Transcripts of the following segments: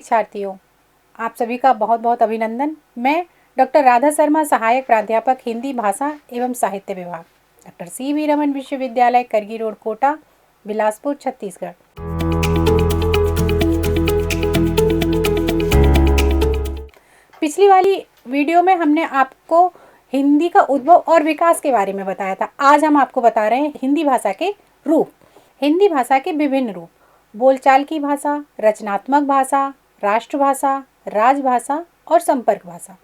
शिक्षार्थियों, आप सभी का बहुत बहुत अभिनंदन। मैं डॉक्टर राधा शर्मा, सहायक प्राध्यापक हिंदी भाषा एवं साहित्य विभाग, डॉक्टर सी.वी. रमन विश्वविद्यालय, करगी रोड, कोटा, बिलासपुर, छत्तीसगढ़। पिछली वाली वीडियो में हमने आपको हिंदी का उद्भव और विकास के बारे में बताया था। आज हम आपको बता रहे हैं हिंदी भाषा के रूप। हिंदी भाषा के विभिन्न रूप: बोलचाल की भाषा, रचनात्मक भाषा, राष्ट्रभाषा, राजभाषा और संपर्क भाषा।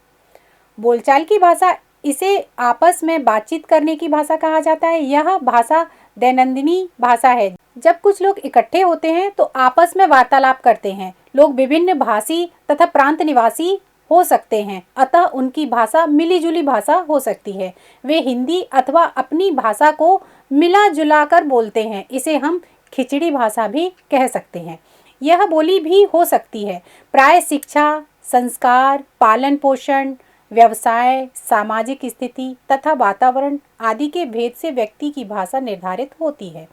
बोलचाल की भाषा, इसे आपस में बातचीत करने की भाषा कहा जाता है। यह भाषा दैनंदिनी भाषा है। जब कुछ लोग इकट्ठे होते हैं तो आपस में वार्तालाप करते हैं। लोग विभिन्न भाषी तथा प्रांत निवासी हो सकते हैं, अतः उनकी भाषा मिली जुली भाषा हो सकती है। वे हिंदी अथवा अपनी भाषा को मिला जुला कर बोलते हैं। इसे हम खिचड़ी भाषा भी कह सकते हैं। यह बोली भी हो सकती है। प्राय शिक्षा, संस्कार, पालन पोषण, व्यवसाय, सामाजिक स्थिति तथा वातावरण आदि के भेद से व्यक्ति की भाषा निर्धारित होती है।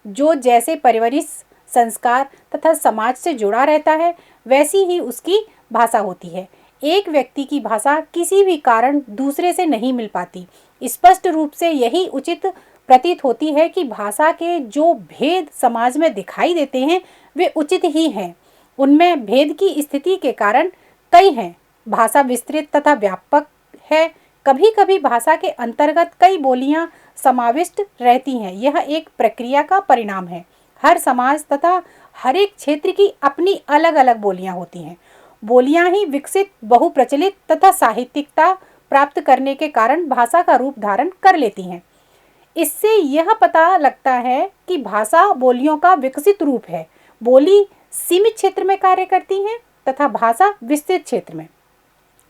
जो जैसे परवरिश, संस्कार तथा समाज से जुड़ा रहता है, वैसी ही उसकी भाषा होती है। एक व्यक्ति की भाषा किसी भी कारण दूसरे से नहीं मिल पाती। स्पष्ट रूप से यही उचित प्रतीत होती है कि भाषा के जो भेद समाज में दिखाई देते हैं वे उचित ही हैं। उनमें भेद की स्थिति के कारण कई हैं। भाषा विस्तृत तथा व्यापक है। कभी कभी भाषा के अंतर्गत कई बोलियां समाविष्ट रहती हैं। यह एक प्रक्रिया का परिणाम है। हर समाज तथा हर एक क्षेत्र की अपनी अलग अलग बोलियां होती हैं। बोलियां ही विकसित, बहुप्रचलित तथा साहित्यिकता प्राप्त करने के कारण भाषा का रूप धारण कर लेती हैं। इससे यह पता लगता है कि भाषा बोलियों का विकसित रूप है। बोली सीमित क्षेत्र में कार्य करती हैं तथा भाषा विस्तृत क्षेत्र में।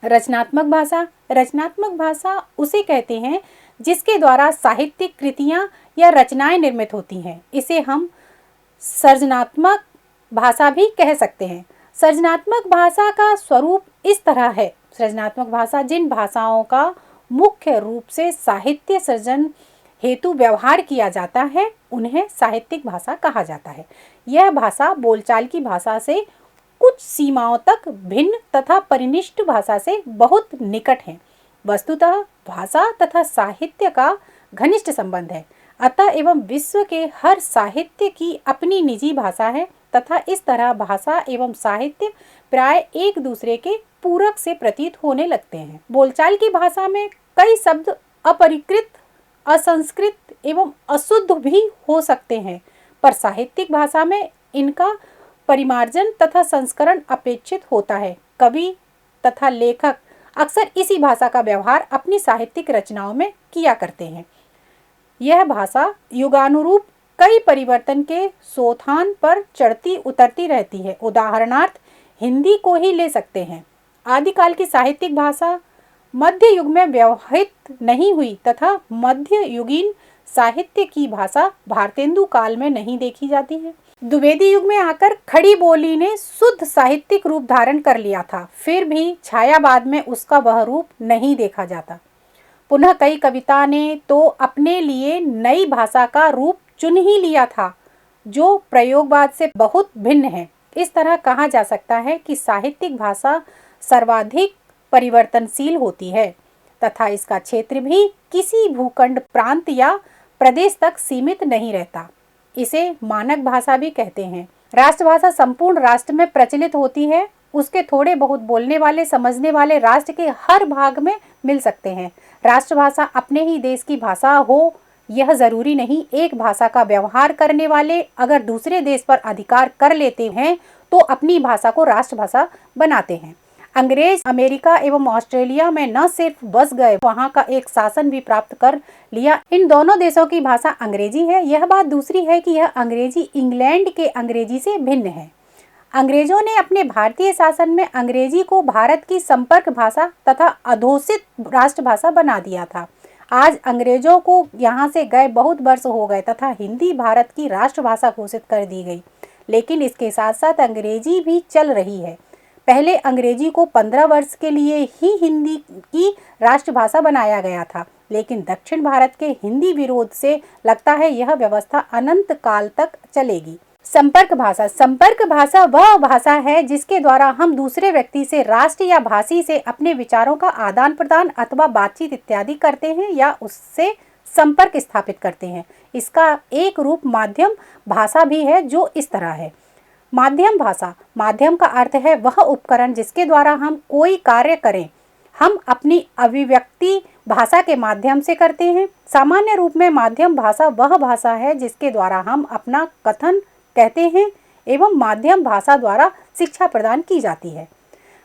रचनात्मक भाषा, रचनात्मक भाषा उसे कहते हैं जिसके द्वारा साहित्यिक कृतियां या रचनाएं निर्मित होती हैं। इसे हम सृजनात्मक भाषा भी कह सकते हैं। सृजनात्मक भाषा का स्वरूप इस तरह है। सृजनात्मक भाषा जिन भाषाओं का मुख्य रूप से साहित्य सृजन हेतु व्यवहार किया जाता है, उन्हें साहित्यिक भाषा कहा जाता है। यह भाषा बोलचाल की भाषा से कुछ सीमाओं तक भिन्न तथा परिनिष्ठ भाषा से बहुत निकट है। वस्तुतः भाषा तथा साहित्य का घनिष्ठ संबंध है। अतः एवं विश्व के हर साहित्य की अपनी निजी भाषा है तथा इस तरह भाषा एवं साहित्य प्राय एक दूसरे के पूरक से प्रतीत होने लगते हैं। बोलचाल की भाषा में कई शब्द अपरिकृत, असंस्कृत एवं अशुद्ध भी हो सकते हैं, पर साहित्यिक भाषा में इनका परिमार्जन तथा संस्करण अपेक्षित होता है। कवि तथा लेखक अक्सर इसी भाषा का व्यवहार अपनी साहित्यिक रचनाओं में किया करते हैं। यह भाषा युगानुरूप कई परिवर्तन के सोथान पर चढ़ती उतरती रहती है। उदाहरणार्थ हिंदी को ही ले सकते हैं। आदिकाल की साहित्यिक भाषा मध्य युग में व्यवहित नहीं हुई तथा मध्य युगीन साहित्य की भाषा भारतेंदु काल में नहीं देखी जाती है। द्विवेदी युग में आकर खड़ी बोली ने शुद्ध साहित्यिक रूप धारण कर लिया था, फिर भी छायावाद में उसका वह रूप नहीं देखा जाता। पुनः कई कविता ने तो अपने लिए नई भाषा का रूप चुन ही लिया था, जो प्रयोगवाद से बहुत भिन्न है। इस तरह कहा जा सकता है कि साहित्यिक भाषा सर्वाधिक परिवर्तनशील होती है तथा इसका क्षेत्र भी किसी भूखंड, प्रांत या प्रदेश तक सीमित नहीं रहता। इसे मानक भाषा भी कहते हैं। राष्ट्रभाषा संपूर्ण राष्ट्र में प्रचलित होती है। उसके थोड़े बहुत बोलने वाले, समझने वाले राष्ट्र के हर भाग में मिल सकते हैं। राष्ट्रभाषा अपने ही देश की भाषा हो यह जरूरी नहीं। एक भाषा का व्यवहार करने वाले अगर दूसरे देश पर अधिकार कर लेते हैं तो अपनी भाषा को राष्ट्रभाषा बनाते हैं। अंग्रेज अमेरिका एवं ऑस्ट्रेलिया में न सिर्फ बस गए, वहां का एक शासन भी प्राप्त कर लिया। इन दोनों देशों की भाषा अंग्रेजी है। यह बात दूसरी है कि यह अंग्रेजी इंग्लैंड के अंग्रेजी से भिन्न है। अंग्रेजों ने अपने भारतीय शासन में अंग्रेजी को भारत की संपर्क भाषा तथा अधोषित राष्ट्रभाषा बना दिया था। आज अंग्रेजों को यहाँ से गए बहुत वर्ष हो गए तथा हिंदी भारत की राष्ट्रभाषा घोषित कर दी गई, लेकिन इसके साथ साथ अंग्रेजी भी चल रही है। पहले अंग्रेजी को 15 वर्ष के लिए ही हिंदी की राष्ट्रभाषा बनाया गया था, लेकिन दक्षिण भारत के हिंदी विरोध से लगता है यह व्यवस्था अनंत काल तक चलेगी। संपर्क भाषा। संपर्क भाषा वह भाषा है जिसके द्वारा हम दूसरे व्यक्ति से, राष्ट्र या भाषी से अपने विचारों का आदान प्रदान अथवा बातचीत इत्यादि करते हैं या उससे संपर्क स्थापित करते हैं। इसका एक रूप माध्यम भाषा भी है जो इस तरह है। माध्यम भाषा। माध्यम का अर्थ है वह उपकरण जिसके द्वारा हम कोई कार्य करें। हम अपनी अभिव्यक्ति भाषा के माध्यम से करते हैं। सामान्य रूप में माध्यम भाषा वह भाषा है जिसके द्वारा हम अपना कथन कहते हैं एवं माध्यम भाषा द्वारा शिक्षा प्रदान की जाती है।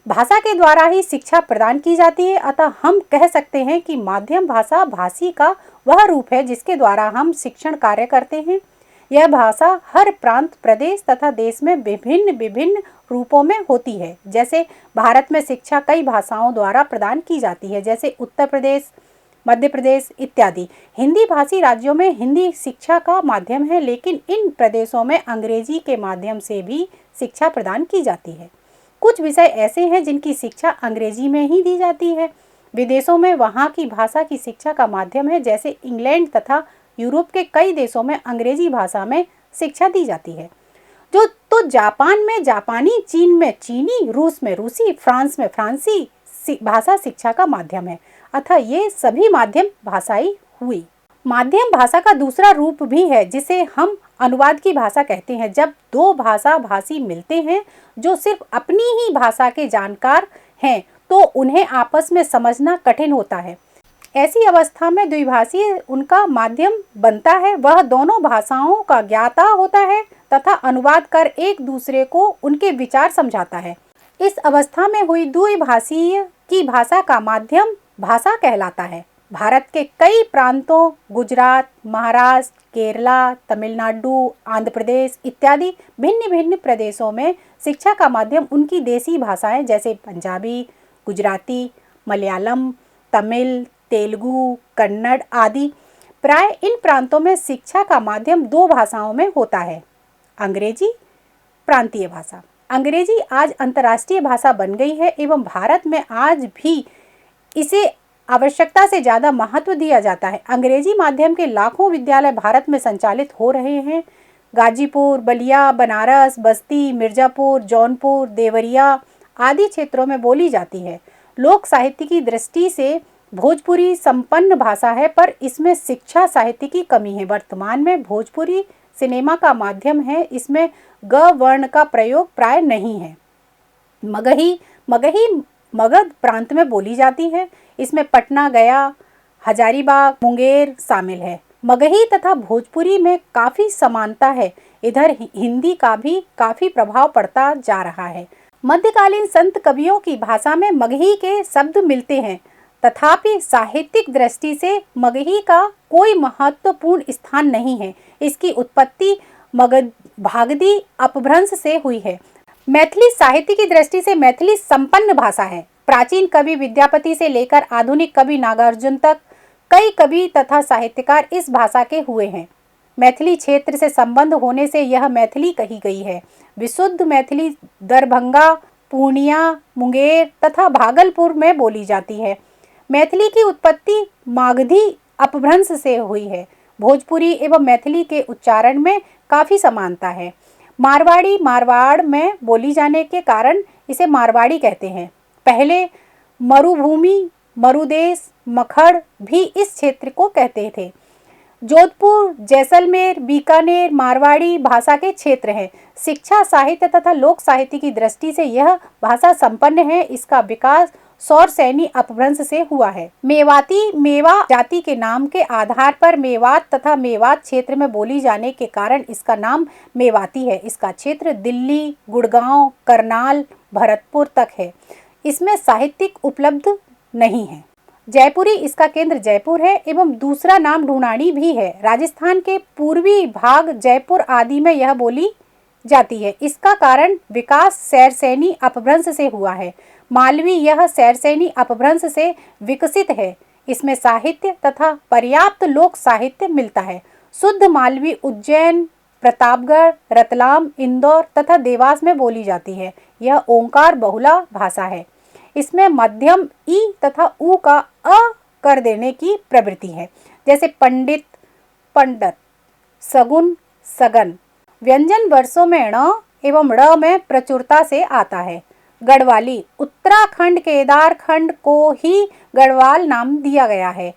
भाषा के द्वारा ही शिक्षा प्रदान की जाती है, अतः हम कह सकते हैं कि माध्यम भाषा भाषी का वह रूप है जिसके द्वारा हम शिक्षण कार्य करते हैं। यह भाषा हर प्रांत, प्रदेश तथा देश में विभिन्न विभिन्न रूपों में होती है। जैसे भारत में शिक्षा कई भाषाओं द्वारा प्रदान की जाती है, जैसे उत्तर प्रदेश, मध्य प्रदेश इत्यादि। हिंदी भाषी राज्यों में हिंदी शिक्षा का माध्यम है, लेकिन इन प्रदेशों में अंग्रेजी के माध्यम से भी शिक्षा प्रदान की जाती है। कुछ विषय ऐसे हैं जिनकी शिक्षा अंग्रेजी में ही दी जाती है। विदेशों में वहाँ की भाषा की शिक्षा का माध्यम है, जैसे इंग्लैंड तथा यूरोप के कई देशों में अंग्रेजी भाषा में शिक्षा दी जाती है। जापान में जापानी, चीन में चीनी, रूस में रूसी, फ्रांस में फ्रांसी भाषा शिक्षा का माध्यम है। अतः ये सभी माध्यम भाषाई हुई। माध्यम भाषा का दूसरा रूप भी है जिसे हम अनुवाद की भाषा कहते हैं। जब दो भाषा भाषी मिलते हैं जो सिर्फ अपनी ही भाषा के जानकार हैं तो उन्हें आपस में समझना कठिन होता है। ऐसी अवस्था में द्विभाषी उनका माध्यम बनता है। वह दोनों भाषाओं का ज्ञाता होता है तथा अनुवाद कर एक दूसरे को उनके विचार समझाता है। इस अवस्था में हुई द्विभाषीय की भाषा का माध्यम भाषा कहलाता है। भारत के कई प्रांतों, गुजरात, महाराष्ट्र, केरला, तमिलनाडु, आंध्र प्रदेश इत्यादि भिन्न भिन्न प्रदेशों में शिक्षा का माध्यम उनकी देसी भाषाएं जैसे पंजाबी, गुजराती, मलयालम, तमिल, तेलुगु, कन्नड़ आदि। प्राय इन प्रांतों में शिक्षा का माध्यम दो भाषाओं में होता है, अंग्रेजी, प्रांतीय भाषा। अंग्रेजी आज अंतर्राष्ट्रीय भाषा बन गई है एवं भारत में आज भी इसे आवश्यकता से ज़्यादा महत्व दिया जाता है। अंग्रेजी माध्यम के लाखों विद्यालय भारत में संचालित हो रहे हैं। गाजीपुर, बलिया, बनारस, बस्ती, मिर्ज़ापुर, जौनपुर, देवरिया आदि क्षेत्रों में बोली जाती है। लोक साहित्य की दृष्टि से भोजपुरी संपन्न भाषा है, पर इसमें शिक्षा साहित्य की कमी है। वर्तमान में भोजपुरी सिनेमा का माध्यम है, इसमें ग वर्ण का प्रयोग प्राय नहीं है। मगही मगध प्रांत में बोली जाती है। इसमें पटना, गया, हजारीबाग, मुंगेर शामिल है। मगही तथा भोजपुरी में काफ़ी समानता है। इधर हिंदी का भी काफ़ी प्रभाव पड़ता जा रहा है। मध्यकालीन संत कवियों की भाषा में मगही के शब्द मिलते हैं, तथापि साहित्यिक दृष्टि से मगही का कोई महत्वपूर्ण स्थान नहीं है। इसकी उत्पत्ति भागदी अपभ्रंश से हुई है। मैथिली साहित्य की दृष्टि से मैथिली संपन्न भाषा है। प्राचीन कवि विद्यापति से लेकर आधुनिक कवि नागार्जुन तक कई कवि तथा साहित्यकार इस भाषा के हुए हैं। मैथिली क्षेत्र से संबंध होने से यह मैथिली कही गई है। विशुद्ध मैथिली दरभंगा, पूर्णिया, मुंगेर तथा भागलपुर में बोली जाती है। मैथिली की उत्पत्ति मागधी अपभ्रंश से हुई है। भोजपुरी एवं मैथिली के उच्चारण में काफ़ी समानता है। मारवाड़ी मारवाड़ में बोली जाने के कारण इसे मारवाड़ी कहते हैं। पहले मरुभूमि, मरुदेश, मखड़ भी इस क्षेत्र को कहते थे। जोधपुर, जैसलमेर, बीकानेर मारवाड़ी भाषा के क्षेत्र हैं। शिक्षा, साहित्य तथा लोक साहित्य की दृष्टि से यह भाषा संपन्न है। इसका विकास सौरसैनी अपभ्रंश से हुआ है। मेवाती मेवा जाति के नाम के आधार पर मेवात तथा मेवात क्षेत्र में बोली जाने के कारण इसका नाम मेवाती है। इसका क्षेत्र दिल्ली, गुड़गांव, करनाल, भरतपुर तक है। इसमें साहित्यिक उपलब्ध नहीं है। जयपुरी इसका केंद्र जयपुर है एवं दूसरा नाम ढूंढानी भी है। राजस्थान के पूर्वी भाग जयपुर आदि में यह बोली जाती है। इसका कारण विकास सैरसैनी अपभ्रंश से हुआ है। मालवी यह सैरसैनी अपभ्रंश से विकसित है। इसमें साहित्य तथा पर्याप्त लोक साहित्य मिलता है। शुद्ध मालवी उज्जैन, प्रतापगढ़, रतलाम, इंदौर तथा देवास में बोली जाती है। यह ओंकार बहुला भाषा है। इसमें मध्यम ई तथा उ का अ कर देने की प्रवृत्ति है, जैसे पंडित, पंडित, सगुन, सगन। व्यंजन वर्षों में ण एवं ड़ में प्रचुरता से आता है। गढ़वाली, उत्तराखंड केदारखंड को ही गढ़वाल नाम दिया गया है।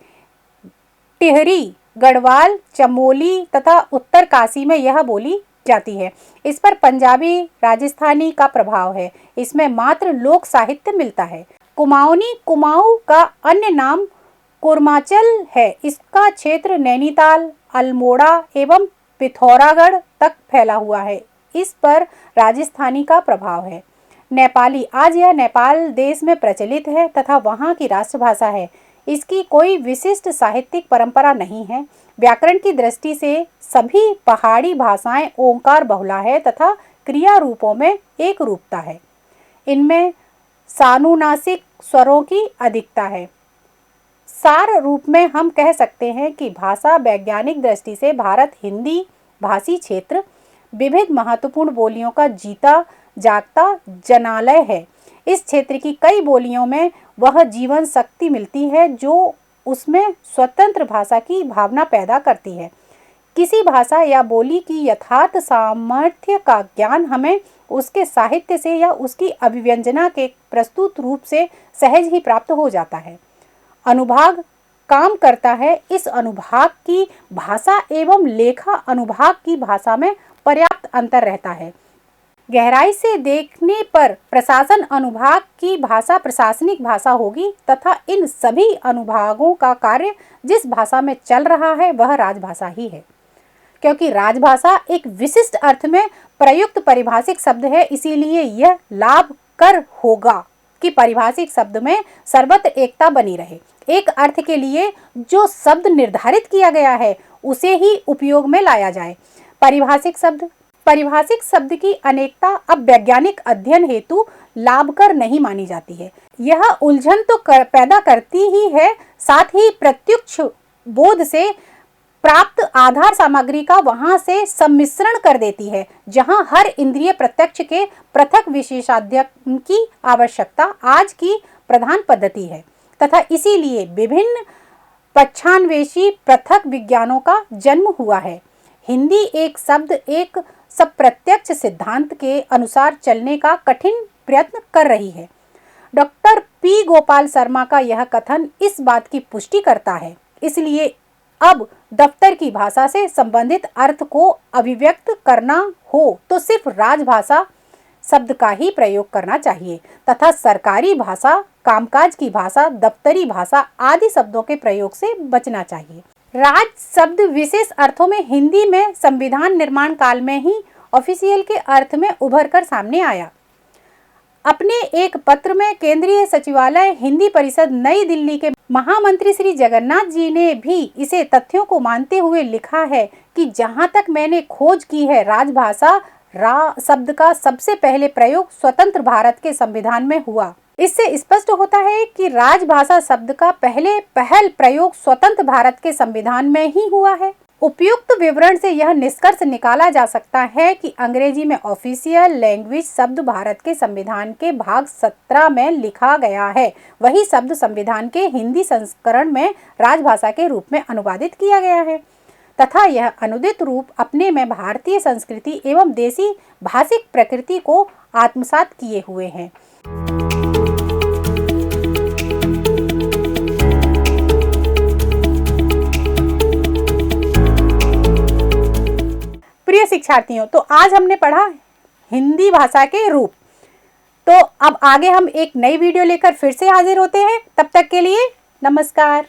टिहरी, गढ़वाल, चमोली तथा उत्तरकाशी में यह बोली जाती है। इस पर पंजाबी राजस्थानी का प्रभाव है। इसमें मात्र लोक साहित्य मिलता है। कुमाऊनी, कुमाऊं का अन्य नाम कुर्माचल है। इसका क्षेत्र नैनीताल, अल्मोड़ा एवं पिथौरागढ़ तक फैला हुआ है। इस पर राजस्थानी का प्रभाव है। नेपाली, आज यह नेपाल देश में प्रचलित है तथा वहाँ की राष्ट्रभाषा है। इसकी कोई विशिष्ट साहित्यिक परंपरा नहीं है। व्याकरण की दृष्टि से सभी पहाड़ी भाषाएं ओंकार बहुला है तथा क्रिया रूपों में एक रूपता है। इनमें सानुनासिक स्वरों की अधिकता है। सार रूप में हम कह सकते हैं कि भाषा वैज्ञानिक दृष्टि से भारत हिंदी भाषी क्षेत्र विविध महत्वपूर्ण बोलियों का जीता जागता जनालय है। इस क्षेत्र की कई बोलियों में वह जीवन शक्ति मिलती है जो उसमें स्वतंत्र भाषा की भावना पैदा करती है। किसी भाषा या बोली की यथार्थ सामर्थ्य का ज्ञान हमें उसके साहित्य से या उसकी अभिव्यंजना के प्रस्तुत रूप से सहज ही प्राप्त हो जाता है। अनुभाग काम करता है। इस अनुभाग की भाषा एवं लेखा अनुभाग की भाषा में पर्याप्त अंतर रहता है। गहराई से देखने पर प्रशासन अनुभाग की भाषा प्रशासनिक भाषा होगी तथा इन सभी अनुभागों का कार्य जिस भाषा में चल रहा है वह राजभाषा ही है। क्योंकि राजभाषा एक विशिष्ट अर्थ में प्रयुक्त पारिभाषिक शब्द है, इसीलिए यह लाभकर होगा कि पारिभाषिक शब्द में सर्वत्र एकता बनी रहे। एक अर्थ के लिए जो शब्द निर्धारित किया गया है उसे ही उपयोग में लाया जाए। पारिभाषिक शब्द की अनेकता अब वैज्ञानिक अध्ययन हेतु लाभकर नहीं मानी जाती है। यह उलझन तो पैदा करती ही है, साथ ही प्रत्यक्ष बोध से प्राप्त आधार सामग्री का वहां से सम्मिश्रण कर देती है, जहां हर इंद्रिय प्रत्यक्ष के पृथक विशेषाध्ययन की आवश्यकता आज की प्रधान पद्धति है तथा इसीलिए विभिन्न पक्षान्वेषी पृथक विज्ञानों का जन्म हुआ है। हिंदी एक शब्द एक सब प्रत्यक्ष सिद्धांत के अनुसार चलने का कठिन प्रयत्न कर रही है। डॉक्टर पी गोपाल शर्मा का यह कथन इस बात की पुष्टि करता है। इसलिए अब दफ्तर की भाषा से संबंधित अर्थ को अभिव्यक्त करना हो तो सिर्फ राजभाषा शब्द का ही प्रयोग करना चाहिए तथा सरकारी भाषा, कामकाज की भाषा, दफ्तरी भाषा आदि शब्दों के प्रयोग से बचना चाहिए। राज शब्द विशेष अर्थों में हिंदी में संविधान निर्माण काल में ही ऑफिशियल के अर्थ में उभर कर सामने आया। अपने एक पत्र में केंद्रीय सचिवालय हिंदी परिषद नई दिल्ली के महामंत्री श्री जगन्नाथ जी ने भी इसे तथ्यों को मानते हुए लिखा है कि जहां तक मैंने खोज की है, राजभाषा रा शब्द का सबसे पहले प्रयोग स्वतंत्र भारत के संविधान में हुआ। इससे स्पष्ट होता है कि राजभाषा शब्द का पहल प्रयोग स्वतंत्र भारत के संविधान में ही हुआ है। उपयुक्त विवरण से यह निष्कर्ष निकाला जा सकता है कि अंग्रेजी में ऑफिशियल लैंग्वेज शब्द भारत के संविधान के भाग 17 में लिखा गया है, वही शब्द संविधान के हिंदी संस्करण में राजभाषा के रूप में अनुवादित किया गया है तथा यह अनुदित रूप अपने में भारतीय संस्कृति एवं देसी भाषिक प्रकृति को आत्मसात किए हुए हैं। प्रिय शिक्षार्थियों, तो आज हमने पढ़ा हिंदी भाषा के रूप। तो अब आगे हम एक नई वीडियो लेकर फिर से हाजिर होते हैं। तब तक के लिए नमस्कार।